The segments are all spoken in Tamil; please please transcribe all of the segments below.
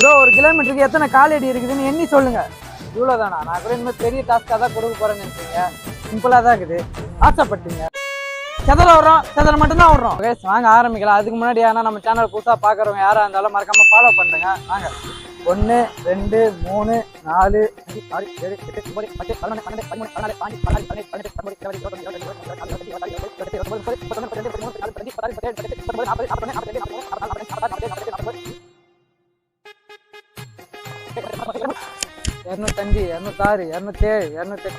ப்ரோ ஒரு கிலோமீட்டருக்கு எத்தனை காலடி இருக்குதுன்னு எண்ணி சொல்லுங்க. இவ்வளோதானா? நான் கூட இனிமேல் பெரிய டாஸ்க்காக தான் கொடுக்க போறேன்னு நினைச்சீங்க. சிம்பிளாக தான் இருக்குது. ஆசைப்பட்டீங்க. செதல வர்றோம், செதல மட்டும்தான் விடுறோம். வாங்க ஆரம்பிக்கலாம். அதுக்கு முன்னாடி ஆனால் நம்ம சேனல் புதுசாக பார்க்குறவங்க யாராக இருந்தாலும் மறக்காம ஃபாலோ பண்ணுங்க. வாங்க 1 2 3 4 5 6 7 8 9 10 11 12 13 14 15 16 17 18 19 20 21 205 206 207 208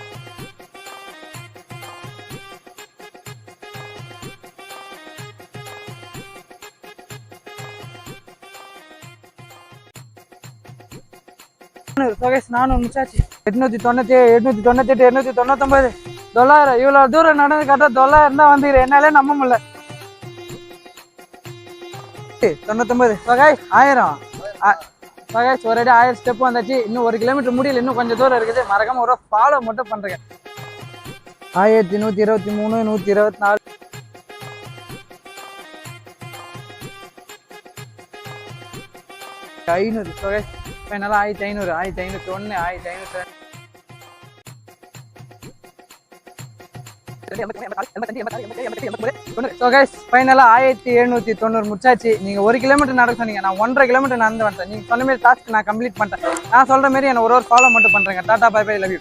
400 முடிச்சாச்சு. 897 898 899 900. இவ்வளவு தூரம் நடந்து கட்ட 900 தான் வந்து என்னாலே நம்ப முடியல. 99 1000 ஒரே 1000 ஸ்டெப் வந்தாச்சு. இன்னும் 1 கிலோமீட்டர் முடியல, இன்னும் கொஞ்சம் தூரம் இருக்குது. மறக்காம ஒரு ஃபாலோ மட்டும் பண்றேன். 1123 124 500. ஃபைனலா 1500 1501 1500 ஃபைனலா 1790 முடிச்சாச்சு. நீங்க 1 கிலோமீட்டர் நடக்க சொன்னீங்க, நான் 1.5 கிலோமீட்டர் நடந்து வந்துட்டேன். நீங்க சொன்ன மாதிரி டாஸ்க் நான் கம்ப்ளீட் பண்ணிட்டேன். நான் சொல்ற மாதிரி என்ன ஒரு ஃபாலோ மட்டும் பண்றேங்க. டாடா பை பை, லவ் யூ.